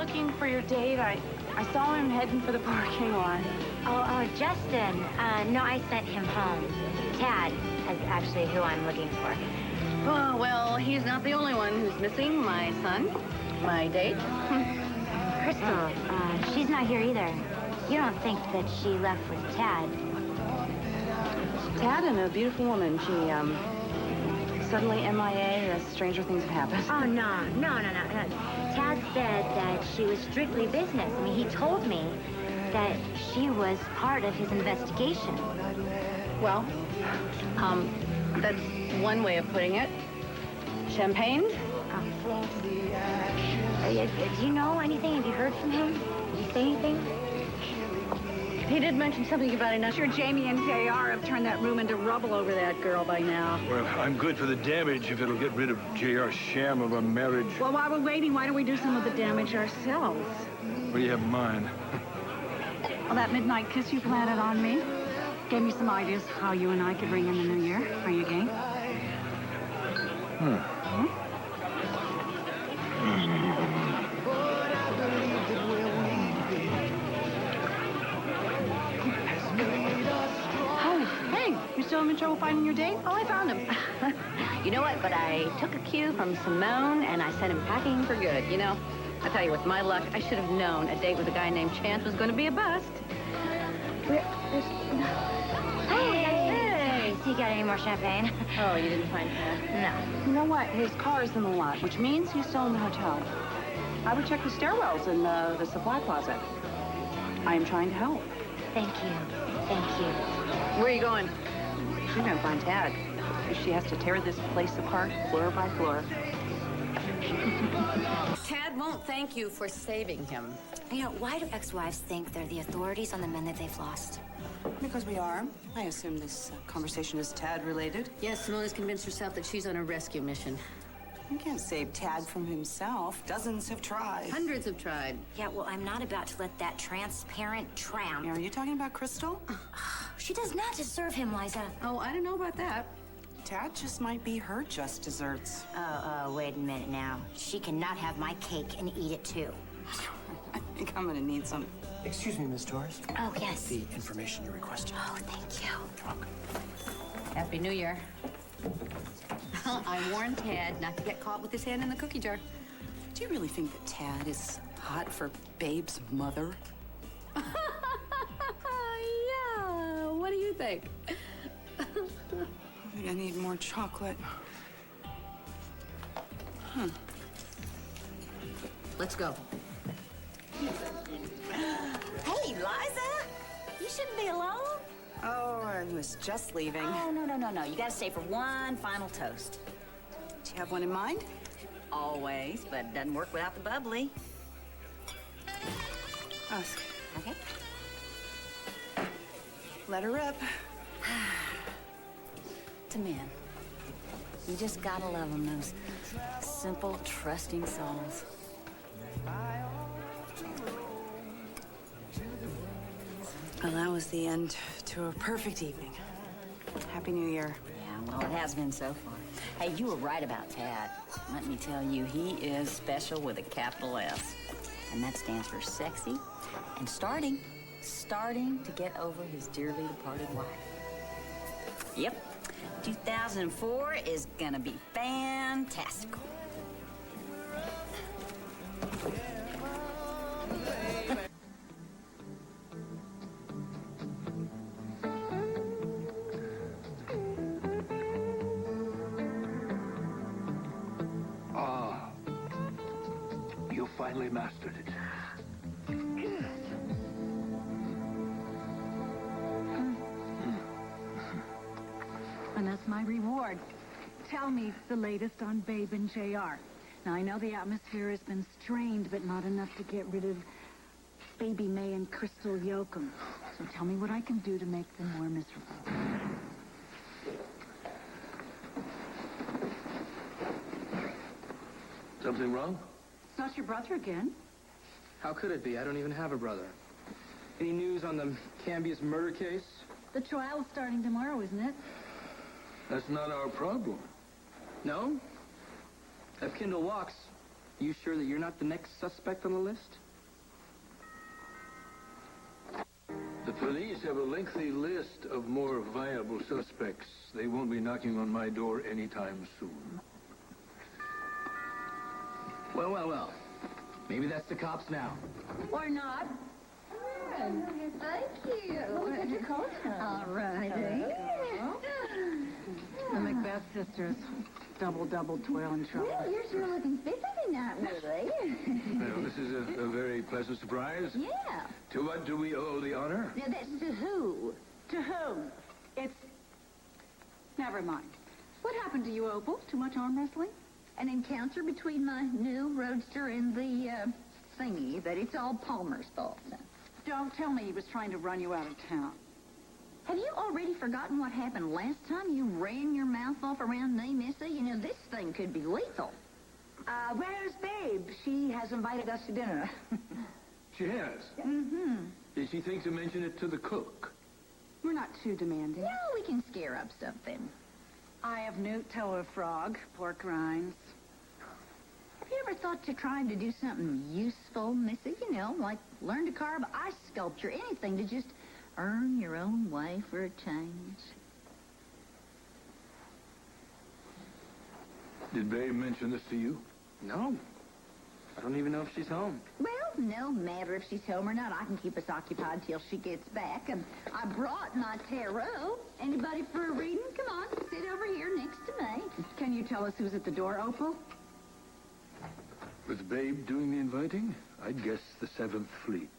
looking for your date? I saw him heading for the parking lot. Oh, Justin. No, I sent him home. Tad is actually who I'm looking for. Oh, well, he's not the only one who's missing. My son, my date. Crystal, she's not here either. You don't think that she left with Tad? Tad and a beautiful woman. She, suddenly MIA. Stranger things have happened. Oh, no. Tad said that she was strictly business. I mean, he told me that she was part of his investigation. Well, that's one way of putting it. Champagne? Do you know anything? Have you heard from him? Did he say anything? He did mention something about it. I'm sure Jamie and JR have turned that room into rubble over that girl by now. Well, I'm good for the damage if it'll get rid of JR's sham of a marriage. Well, while we're waiting, why don't we do some of the damage ourselves? What do you have in mind? Well, that midnight kiss you planted on me gave me some ideas how you and I could ring in the new year. Are you game? You still having trouble finding your date? Oh, I found him. You know what? But I took a cue from Simone, and I sent him packing for good. You know, I tell you, with my luck, I should have known a date with a guy named Chance was going to be a bust. Hey! So you got any more champagne? Oh, you didn't find Tad? No. You know what? His car is in the lot, which means he's still in the hotel. I would check the stairwells in the supply closet. I am trying to help. Thank you. Where are you going? She's gonna find Tad. She has to tear this place apart floor by floor. Tad won't thank you for saving him. You know, why do ex-wives think they're the authorities on the men that they've lost? Because we are. I assume this conversation is Tad-related. Yes, Simone has convinced herself that she's on a rescue mission. You can't save Tad from himself. Dozens have tried. Hundreds have tried. Yeah, well, I'm not about to let that transparent tramp... Are you talking about Crystal? She does not deserve him, Liza. Oh, I don't know about that. Tad just might be her just desserts. Oh, wait a minute now. She cannot have my cake and eat it, too. I think I'm gonna need some. Excuse me, Miss Torres. Oh, yes. The information you requested. Oh, thank you. Happy New Year. I warned Tad not to get caught with his hand in the cookie jar. Do you really think that Tad is hot for Babe's mother? Yeah, what do you think? I think I need more chocolate. Let's go. Hey, Liza! You shouldn't be alone. Oh, I was just leaving. Oh, no. You gotta stay for one final toast. Do you have one in mind? Always, but it doesn't work without the bubbly. Ask. Okay. Let her rip. To men. You just gotta love them, those simple, trusting souls. Well, that was the end to a perfect evening. Happy New Year. Yeah, well, it has been so far. Hey, you were right about Tad. Let me tell you, he is special with a capital S. And that stands for sexy and starting to get over his dearly departed wife. Yep, 2004 is gonna be fantastical. You finally mastered it. And that's my reward. Tell me the latest on Babe and JR. Now, I know the atmosphere has been strained, but not enough to get rid of Baby May and Crystal Yoakum. So tell me what I can do to make them more miserable. Something wrong? It's not your brother again. How could it be? I don't even have a brother. Any news on the Cambius murder case? The trial's starting tomorrow, isn't it? That's not our problem. No? I've kindled walks You sure that you're not the next suspect on the list? The police have a lengthy list of more viable suspects. They won't be knocking on my door anytime soon. Well, well, well. Maybe that's the cops now. Or not. Thank you. All righty. The Macbeth sisters. Double toil and trouble. Well, you're sure looking fit tonight, Willie. Well, this is a very pleasant surprise. Yeah. To what do we owe the honor? Now, that's to who? To whom? It's... Never mind. What happened to you, Opal? Too much arm wrestling? An encounter between my new roadster and the, thingy, that it's all Palmer's fault. Don't tell me he was trying to run you out of town. Have you already forgotten what happened last time you ran your mouth off around me, Missy? You know, this thing could be lethal. Where's Babe? She has invited us to dinner. She has. Mm-hmm. Did she think to mention it to the cook? We're not too demanding. No, we can scare up something. I have newt, tower frog, pork rinds. Have you ever thought to trying to do something useful, Missy? You know, like learn to carve ice sculpture, anything to just earn your own way for a change. Did Babe mention this to you? No. I don't even know if she's home. Well, no matter if she's home or not, I can keep us occupied till she gets back. And I brought my tarot. Anybody for a reading? Come on, sit over here next to me. Can you tell us who's at the door, Opal? With Babe doing the inviting? I'd guess the 7th Fleet.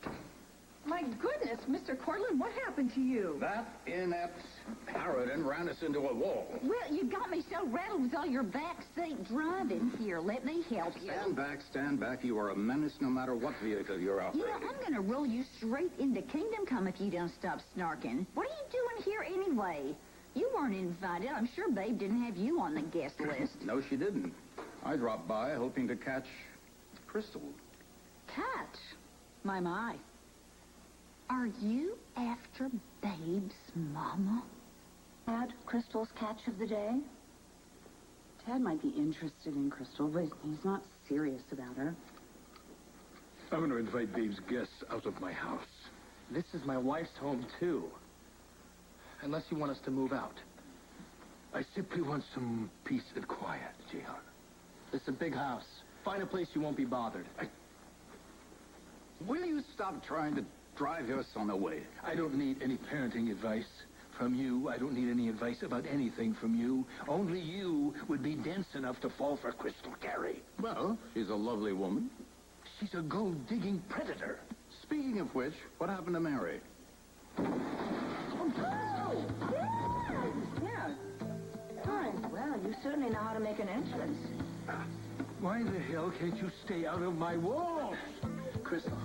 My goodness, Mr. Cortland, what happened to you? That inept Harridan ran us into a wall. Well, you got me so rattled with all your backseat driving. Here, let me help you. Stand back. You are a menace no matter what vehicle you're out You know, there. I'm going to roll you straight into Kingdom Come if you don't stop snarking. What are you doing here anyway? You weren't invited. I'm sure Babe didn't have you on the guest list. No, she didn't. I dropped by hoping to catch Crystal. Catch? My. Are you after Babe's mama? Tad, Crystal's catch of the day? Tad might be interested in Crystal, but he's not serious about her. I'm going to invite Babe's guests out of my house. This is my wife's home, too. Unless you want us to move out. I simply want some peace and quiet, JR. It's a big house. Find a place you won't be bothered. Will you stop trying to drive your son away? I don't need any parenting advice from you. I don't need any advice about anything from you. Only you would be dense enough to fall for Crystal Carey. Well, she's a lovely woman. She's a gold-digging predator. Speaking of which, what happened to Mary? Yeah. Fine. Well, you certainly know how to make an entrance. Why the hell can't you stay out of my walls? Crystal.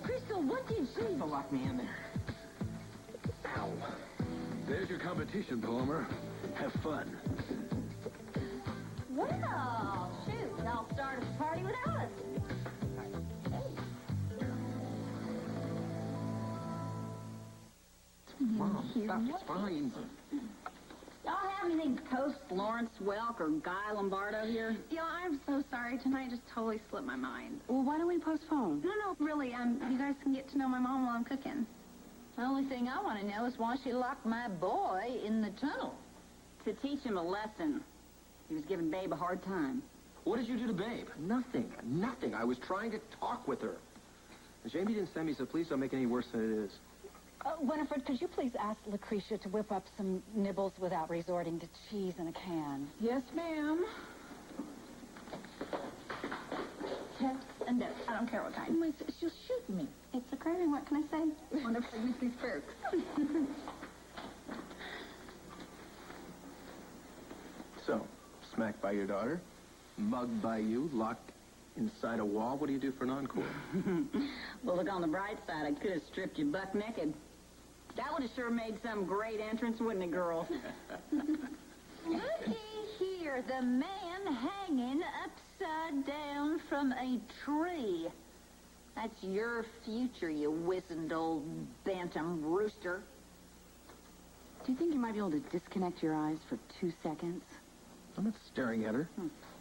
Crystal, what did she... Lock me in there. Ow. There's your competition, Palmer. Have fun. Well, shoot, I'll start a party without us. Mom, stop. It's fine. Y'all have anything to toast Lawrence Welk or Guy Lombardo here? Yeah, I'm so sorry. Tonight just totally slipped my mind. Well, why don't we postpone? No, really, you guys can get to know my mom while I'm cooking. The only thing I want to know is why she locked my boy in the tunnel. To teach him a lesson. He was giving Babe a hard time. What did you do to Babe? Nothing. I was trying to talk with her. Jamie didn't send me, so please don't make it any worse than it is. Winifred, could you please ask Lucretia to whip up some nibbles without resorting to cheese in a can? Yes, ma'am. Tips and dips. I don't care what kind. She'll shoot me. It's a craving, what can I say? One of pregnancy's perks. So, smacked by your daughter, mugged by you, locked inside a wall. What do you do for an encore? Well, look on the bright side. I could have stripped you buck naked. That would have sure made some great entrance, wouldn't it, girl? Looky here, the man hanging upside down from a tree. That's your future, you wizened old bantam rooster. Do you think you might be able to disconnect your eyes for 2 seconds? I'm not staring at her.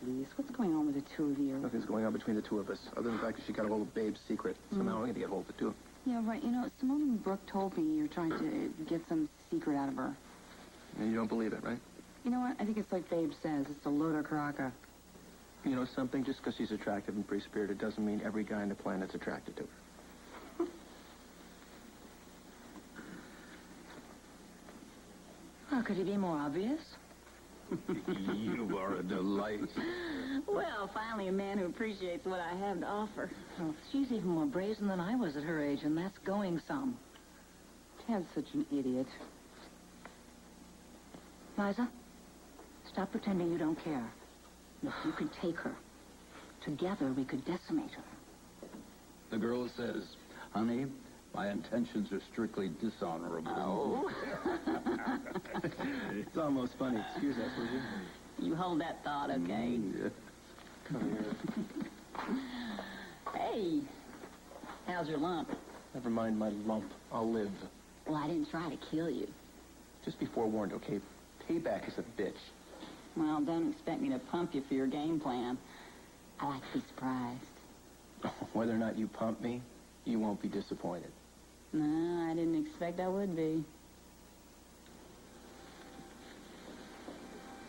please. What's going on with the two of you? Nothing's going on between the two of us, other than the fact that she got a hold of Babe's secret. So now I'm going to get hold of it, too. Yeah, right. You know, Simone and Brooke told me you're trying to get some secret out of her. And you don't believe it, right? You know what? I think it's like Babe says. It's a load of cracker. You know something? Just because she's attractive and free-spirited doesn't mean every guy on the planet's attracted to her. How could it be more obvious? You are a delight. Well, finally a man who appreciates what I have to offer. Well, she's even more brazen than I was at her age, and that's going some. Tad's such an idiot. Liza, stop pretending you don't care. Look, you can take her. Together, we could decimate her. The girl says, honey, my intentions are strictly dishonorable. Oh. It's almost funny. Excuse us, will you? You hold that thought, okay? Yeah. Come here. Hey, how's your lump? Never mind my lump. I'll live. Well, I didn't try to kill you. Just be forewarned, okay? Payback is a bitch. Well, don't expect me to pump you for your game plan. I like to be surprised. Whether or not you pump me, you won't be disappointed. No, I didn't expect I would be.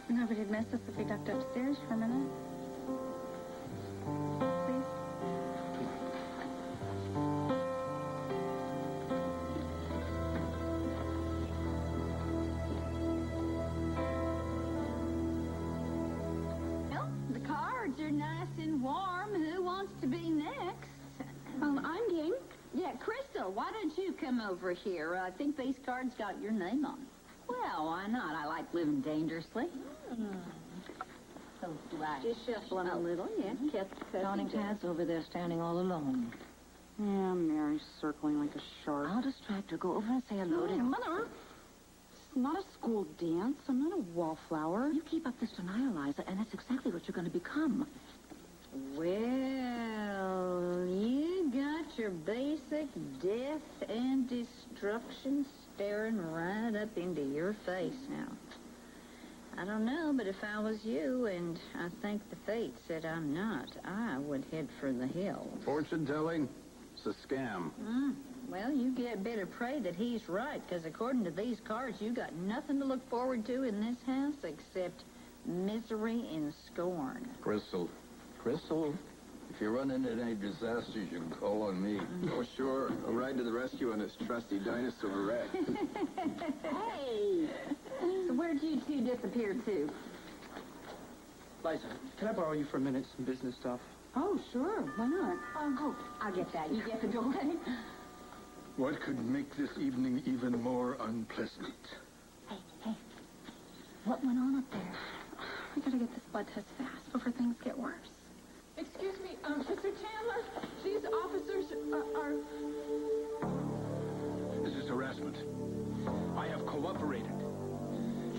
Nobody'd miss us if we ducked upstairs for a minute. Please. Well, the cards are nice and warm. Who wants to be next? I'm game. Yeah, Crystal, why don't you come over here? I think these cards got your name on them. Well, why not? I like living dangerously. So do I. Just shuffling a little, yeah. Darling Tad's over there standing all alone. Yeah, Mary's circling like a shark. I'll distract her. Go over and say hello to him. Mother, it's not a school dance. I'm not a wallflower. You keep up this denial, Liza, and that's exactly what you're going to become. Well, you got your basic death and destruction staring right up into your face now. I don't know, but if I was you, and I think the fate said I'm not, I would head for the hills. Fortune telling? It's a scam. Well, you get better pray that he's right, because according to these cards, you got nothing to look forward to in this house except misery and scorn. Crystal. Crystal, if you run into any disasters, you can call on me. Oh, sure. I'll ride to the rescue on this trusty dinosaur rat. Hey! So where'd you two disappear to? Liza, can I borrow you for a minute, some business stuff? Oh, sure. Why not? Oh, I'll get that. You get the door. What could make this evening even more unpleasant? Hey. What went on up there? We gotta get this blood test fast before things get worse. Excuse me, Mr. Chandler, these officers are... This is harassment. I have cooperated.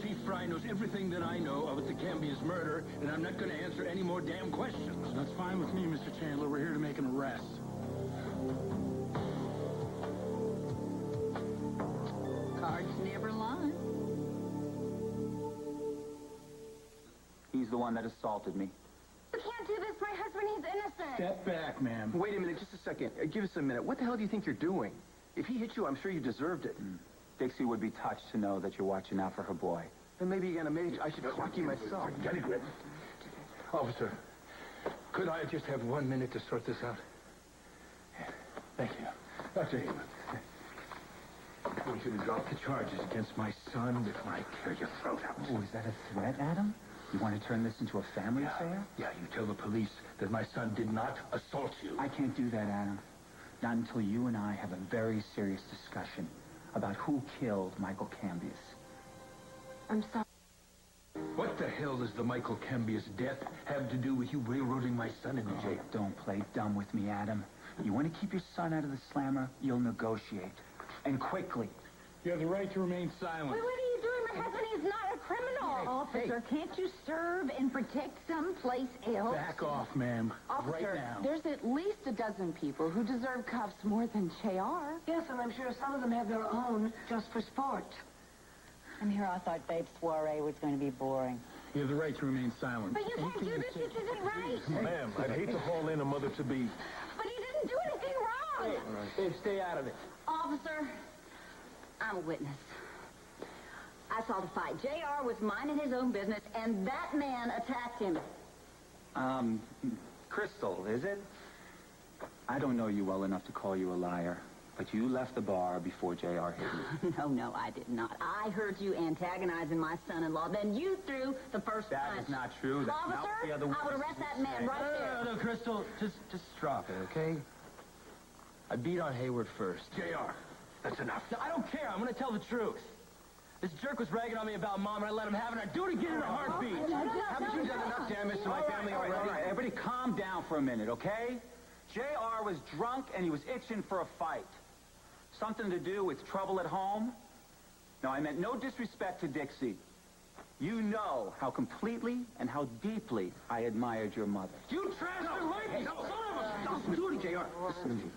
Chief Fry knows everything that I know about the Cambia's murder, and I'm not going to answer any more damn questions. That's fine with me, Mr. Chandler. We're here to make an arrest. Cards never lie. He's the one that assaulted me. You can't do this. My husband, he's innocent. Step back, ma'am. Wait a minute, just a second. Give us a minute. What the hell do you think you're doing? If he hit you, I'm sure you deserved it. Dixie would be touched to know that you're watching out for her boy. Then maybe you're gonna manage. I should clock you myself. Get it, Greg. Officer, could I just have 1 minute to sort this out? Thank you. Dr. Heyman. I want you to drop the charges against my son before I tear your throat out. Oh, is that a threat, Adam? You want to turn this into a family affair? Yeah, you tell the police that my son did not assault you. I can't do that, Adam. Not until you and I have a very serious discussion about who killed Michael Cambias. I'm sorry. What the hell does the Michael Cambias death have to do with you railroading my son into jail? Don't play dumb with me, Adam. You want to keep your son out of the slammer, you'll negotiate. And quickly. You have the right to remain silent. Wait, what are you doing? My husband, he's not a criminal. Officer, can't you serve and protect someplace else? Back off, ma'am. Officer, Right now. there's at least a dozen people who deserve cuffs more than JR. Yes, and I'm sure some of them have their own just for sport. And here I thought Babe's soiree was going to be boring. You have the right to remain silent. But you can't do this. This isn't right. Ma'am, I'd hate to haul in a mother-to-be. But he didn't do anything wrong. All right, Dave, stay out of it. Officer, I'm a witness. I saw the fight. JR was minding his own business, and that man attacked him. Crystal, is it? I don't know you well enough to call you a liar, but you left the bar before JR hit you. No, I did not. I heard you antagonizing my son-in-law. Then you threw the first punch. That is not true. That's Officer, not the other I would arrest that man right there. No, Crystal, just drop it, okay? I beat on Hayward first. JR, that's enough. No, I don't care. I'm gonna tell the truth. This jerk was ragging on me about Mom, and I let him have it. I'd do it again in a heartbeat. Haven't you done enough damage to my family already? All right, everybody calm down for a minute, okay? JR was drunk and he was itching for a fight. Something to do with trouble at home? No, I meant no disrespect to Dixie. You know how completely and how deeply I admired your mother. You trashed lady! No, Stop doing it, JR. Listen to me.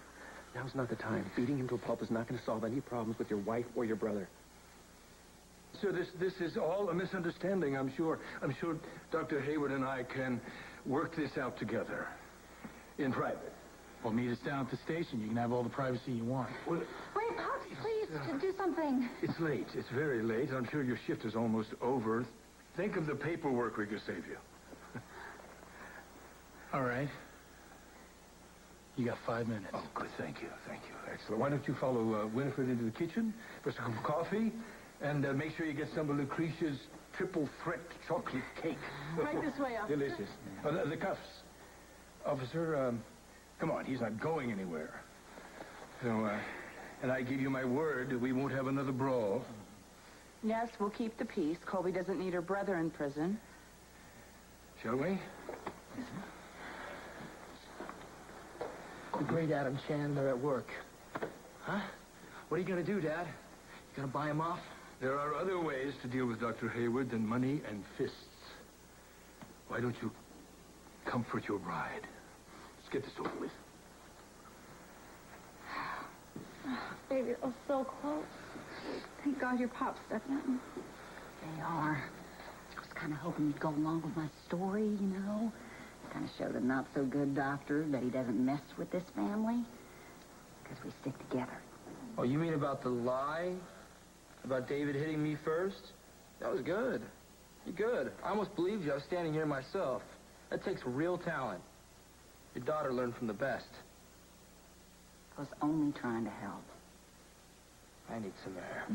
Now's not the time. Beating him to a pulp is not going to solve any problems with your wife or your brother. Sir, this is all a misunderstanding, I'm sure. I'm sure Dr. Hayward and I can work this out together. In private. Well, meet us down at the station. You can have all the privacy you want. Well, Wait, Pops, please, do something. it's late. It's very late. I'm sure your shift is almost over. Think of the paperwork we could save you. All right. You got 5 minutes. Oh, good. Thank you. Thank you. Excellent. Why don't you follow Winifred into the kitchen for some coffee, and make sure you get some of Lucretia's triple threat chocolate cake. Right this way, officer. Delicious. Oh, the cuffs. Officer, come on. He's not going anywhere. So, and I give you my word, we won't have another brawl. Yes, we'll keep the peace. Colby doesn't need her brother in prison. Shall we? The great Adam Chandler at work. Huh? What are you going to do, Dad? You going to buy him off? There are other ways to deal with Dr. Hayward than money and fists. Why don't you comfort your bride? Let's get this over with. Baby, it was so close. Thank God your pop stepped in. JR, I was kind of hoping you'd go along with my story, you know. Kind of show the not-so-good doctor that he doesn't mess with this family. Because we stick together. Oh, you mean about the lie? About David hitting me first? That was good. You're good. I almost believed you. I was standing here myself. That takes real talent. Your daughter learned from the best. I was only trying to help. I need some air.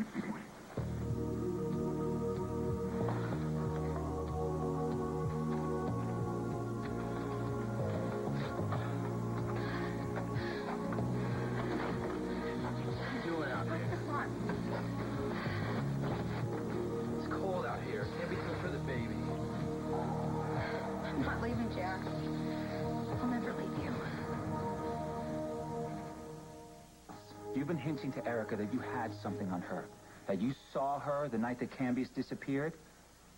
I'm not leaving, Jack. I'll never leave you. You've been hinting to Erica that you had something on her. That you saw her the night the Cambies disappeared?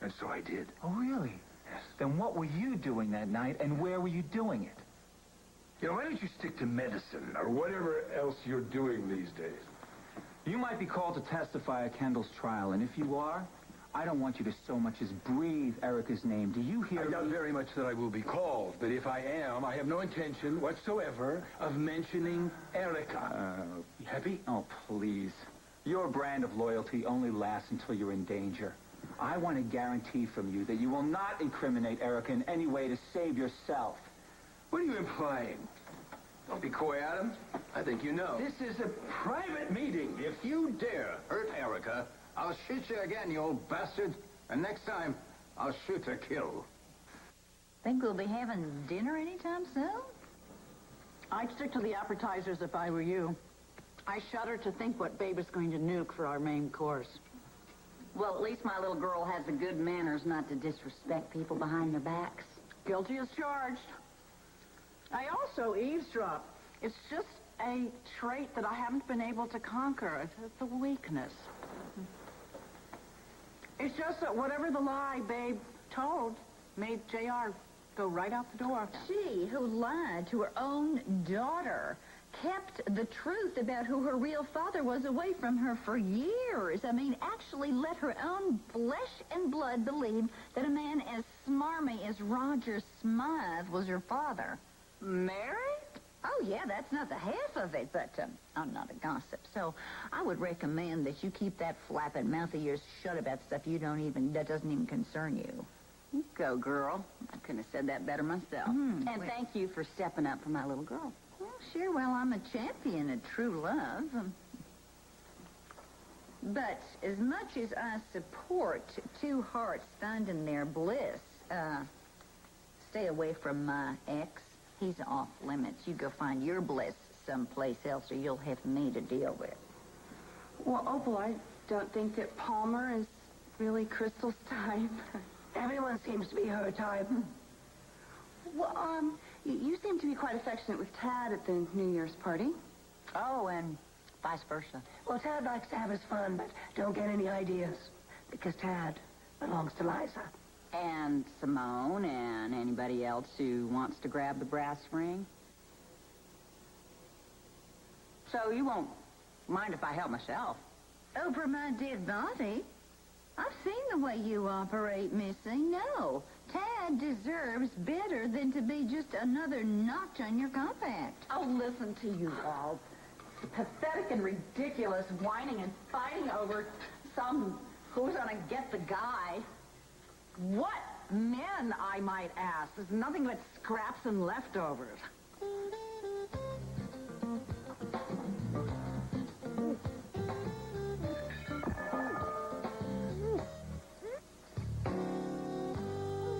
And so I did. Oh, really? Yes. Then what were you doing that night, and where were you doing it? You know, why don't you stick to medicine or whatever else you're doing these days? You might be called to testify at Kendall's trial, and if you are, I don't want you to so much as breathe Erica's name. Do you hear I doubt me? very much that I will be called, but if I am, I have no intention whatsoever of mentioning Erica. You happy? Oh, please. Your brand of loyalty only lasts until you're in danger. I want a guarantee from you that you will not incriminate Erica in any way to save yourself. What are you implying? Don't be coy, Adam. I think you know. This is a private meeting. If you dare hurt Erica, I'll shoot you again, you old bastard. And next time, I'll shoot to kill. Think we'll be having dinner anytime soon? I'd stick to the appetizers if I were you. I shudder to think what Babe is going to nuke for our main course. Well, at least my little girl has the good manners not to disrespect people behind their backs. Guilty as charged. I also eavesdrop. It's just a trait that I haven't been able to conquer. It's a weakness. It's just that whatever the lie Babe told made JR go right out the door. She who lied to her own daughter kept the truth about who her real father was away from her for years. I mean, actually let her own flesh and blood believe that a man as smarmy as Roger Smythe was her father. Mary? Oh, yeah, that's not the half of it, but I'm not a gossip, so I would recommend that you keep that flapping mouth of yours shut about stuff that doesn't even concern you. You go, girl. I couldn't have said that better myself. And thank you for stepping up for my little girl. Well, sure, well, I'm a champion of true love. But as much as I support two hearts finding their bliss, stay away from my ex. He's off limits. You go find your bliss someplace else, or you'll have me to deal with. Well, Opal, I don't think that Palmer is really Crystal's type. Everyone seems to be her type. Well, you seem to be quite affectionate with Tad at the New Year's party. Oh, and vice versa. Well, Tad likes to have his fun, but don't get any ideas. Because Tad belongs to Liza. And Simone and anybody else who wants to grab the brass ring. So you won't mind if I help myself? Over my dead body? I've seen the way you operate, Missy. No, Tad deserves better than to be just another notch on your compact. Oh, listen to you all. Pathetic and ridiculous whining and fighting over some who's gonna get the guy. What men, I might ask? There's nothing but scraps and leftovers.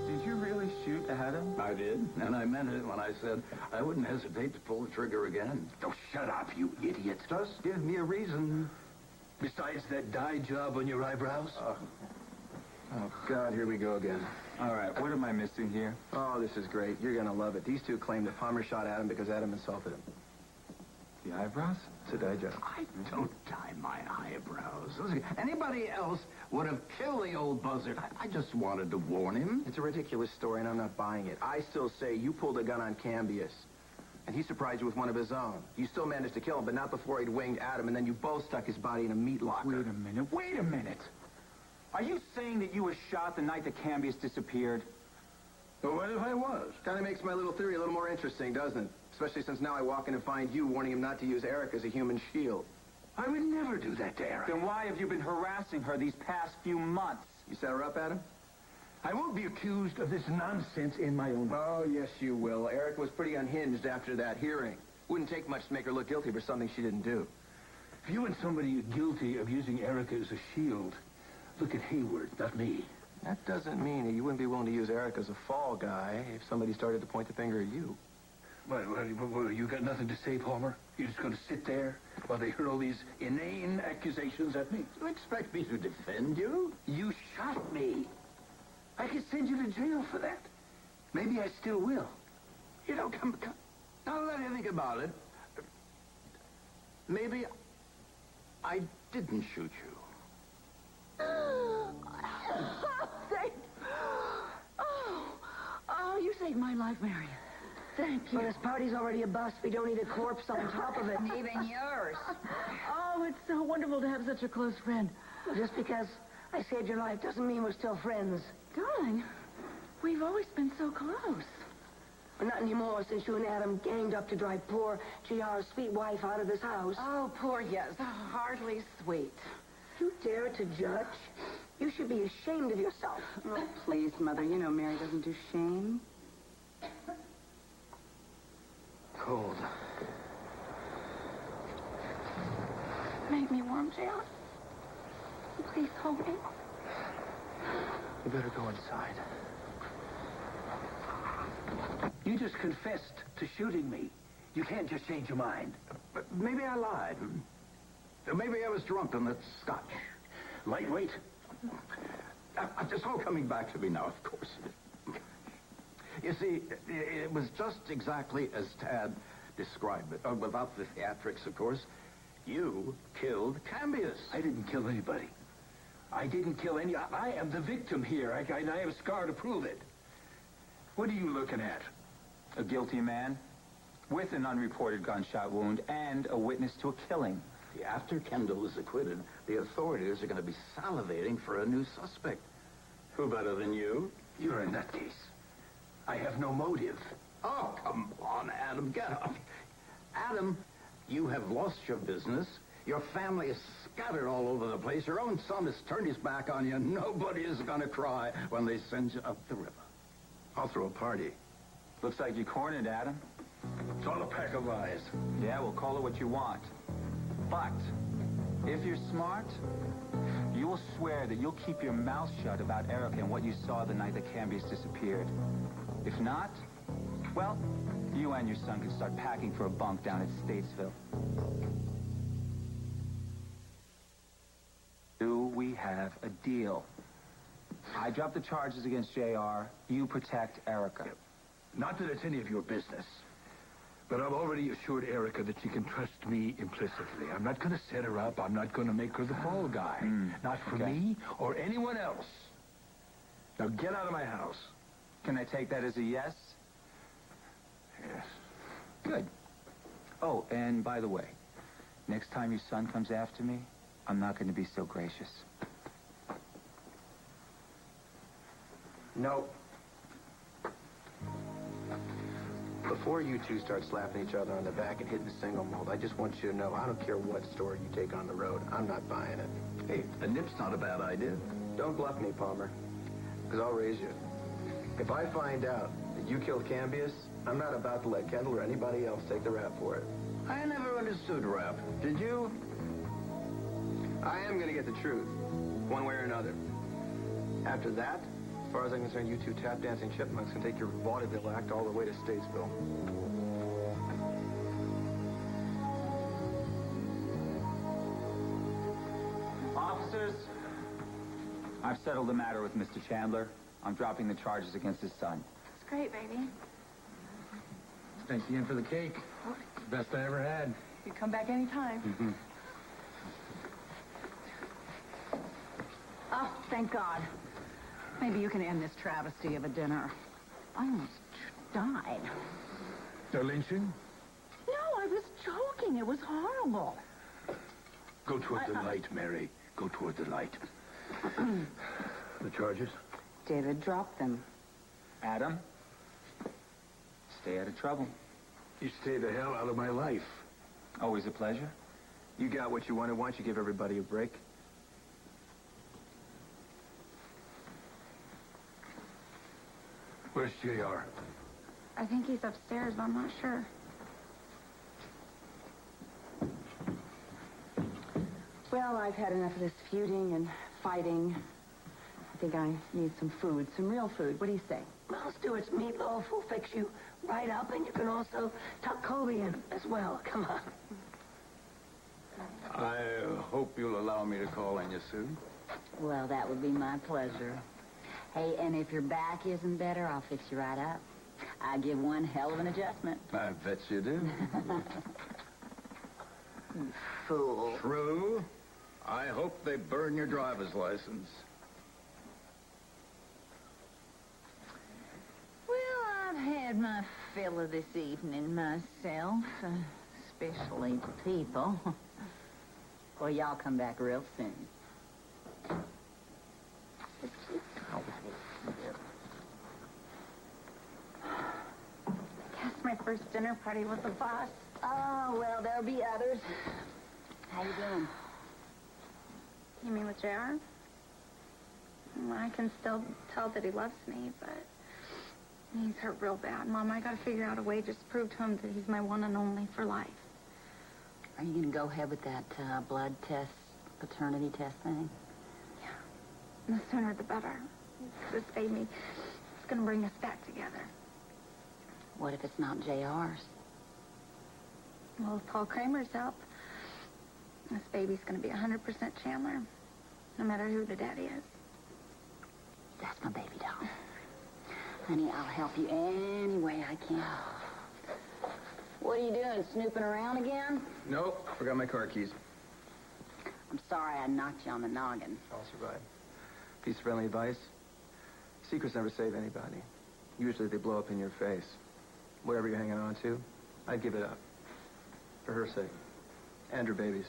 Did you really shoot Adam? I did, and I meant it when I said I wouldn't hesitate to pull the trigger again. Oh, shut up, you idiot. Just give me a reason. Besides that dye job on your eyebrows? Oh, God, here we go again. All right, what am I missing here? Oh, this is great. You're going to love it. These two claim that Palmer shot Adam because Adam insulted him. The eyebrows? It's a dye job. I don't dye my eyebrows. Anybody else would have killed the old buzzard. I just wanted to warn him. It's a ridiculous story, and I'm not buying it. I still say you pulled a gun on Cambius, and he surprised you with one of his own. You still managed to kill him, but not before he'd winged Adam, and then you both stuck his body in a meat locker. Wait a minute. Are you saying that you were shot the night that Cambius disappeared? Well, what if I was? Kind of makes my little theory a little more interesting, doesn't it? Especially since now I walk in and find you warning him not to use Eric as a human shield. I would never do that to Eric. Then why have you been harassing her these past few months? You set her up, Adam? I won't be accused of this nonsense in my own... Oh, yes, you will. Eric was pretty unhinged after that hearing. Wouldn't take much to make her look guilty for something she didn't do. If you and somebody are guilty of using Erica as a shield, look at Hayward, not me. That doesn't mean that you wouldn't be willing to use Eric as a fall guy if somebody started to point the finger at you. What, you got nothing to say, Palmer? You're just going to sit there while they hurl these inane accusations at me? You expect me to defend you? You shot me. I could send you to jail for that. Maybe I still will. You know, come. Now let me think about it. Maybe I didn't shoot you. Oh, you saved my life, Marion. Thank you. But this party's already a bust. We don't need a corpse on top of it. Even yours. Oh, it's so wonderful to have such a close friend. Just because I saved your life doesn't mean we're still friends. Darling, we've always been so close. Well, not anymore since you and Adam ganged up to drive poor GR's sweet wife out of this house. Oh, poor yes. Hardly sweet. You dare to judge? You should be ashamed of yourself. Oh, please, Mother. You know Mary doesn't do shame. Cold. Make me warm, JR. Please hold me. You better go inside. You just confessed to shooting me. You can't just change your mind. But maybe I lied. Maybe I was drunk on that scotch. Lightweight? It's all coming back to me now, of course. You see, it was just exactly as Tad described it. Without the theatrics, of course. You killed Cambius. I didn't kill anybody. I didn't kill any... I am the victim here. I have a scar to prove it. What are you looking at? A guilty man? with an unreported gunshot wound and a witness to a killing. After Kendall is acquitted, the authorities are going to be salivating for a new suspect. Who better than you? You're a nutcase. I have no motive. Oh, come on, Adam, get up. Adam, you have lost your business. Your family is scattered all over the place. Your own son has turned his back on you. Nobody is going to cry when they send you up the river. I'll throw a party. Looks like you cornered Adam. It's all a pack of lies. Yeah, we'll call it what you want. But if you're smart, you will swear that you'll keep your mouth shut about Erica and what you saw the night that Cambius disappeared. If not, well, you and your son can start packing for a bunk down at Statesville. Do we have a deal? I drop the charges against JR. You protect Erica. Not that it's any of your business. But I've already assured Erica that she can trust me implicitly. I'm not going to set her up. I'm not going to make her the fall guy. Not for me or anyone else. Now get out of my house. Can I take that as a yes? Yes. Good. Oh, and by the way, next time your son comes after me, I'm not going to be so gracious. No. Before you two start slapping each other on the back and hitting the single mold, I just want you to know I don't care what story you take on the road. I'm not buying it. Hey, a nip's not a bad idea. Don't bluff me, Palmer, because I'll raise you. If I find out that you killed Cambius, I'm not about to let Kendall or anybody else take the rap for it. I never understood rap. Did you? I am going to get the truth, one way or another. After that, as far as I'm concerned, you two tap-dancing chipmunks can take your vaudeville act all the way to Statesville. Officers, I've settled the matter with Mr. Chandler. I'm dropping the charges against his son. It's great, baby. Thanks again for the cake. Best I ever had. You come back anytime. Oh, thank God. Maybe you can end this travesty of a dinner. I almost died. The lynching? No, I was joking. It was horrible. Go toward the light, Mary. Go toward the light. The charges? David dropped them. Adam, stay out of trouble. You stay the hell out of my life. Always a pleasure. You got what you wanted. Why don't you give everybody a break? Where's JR? I think he's upstairs, but I'm not sure. Well, I've had enough of this feuding and fighting. I think I need some food, some real food. What do you say? Well, Stuart's meatloaf will fix you right up, and you can also tuck Colby in as well. Come on. I hope you'll allow me to call on you soon. Well, that would be my pleasure. Hey, and if your back isn't better, I'll fix you right up. I give one hell of an adjustment. I bet you do. You fool. True. I hope they burn your driver's license. Well, I've had my fill of this evening myself, especially the people. Well, y'all come back real soon. Guess my first dinner party with the boss. Oh, well, there'll be others. How you doing? You mean with JR? Well, I can still tell that he loves me, but he's hurt real bad. Mom, I gotta figure out a way just to prove to him that he's my one and only for life. Are you gonna go ahead with that blood test, paternity test thing? And the sooner the better. Because it's baby, it's gonna bring us back together. What if it's not JR's? Well, with Paul Kramer's help, this baby's gonna be 100% Chandler, no matter who the daddy is. That's my baby doll. Honey, I'll help you any way I can. What are you doing, snooping around again? Nope, forgot my car keys. I'm sorry I knocked you on the noggin. I'll survive. Piece of friendly advice. Secrets never save anybody. Usually they blow up in your face. Whatever you're hanging on to, I'd give it up. For her sake. And her baby's.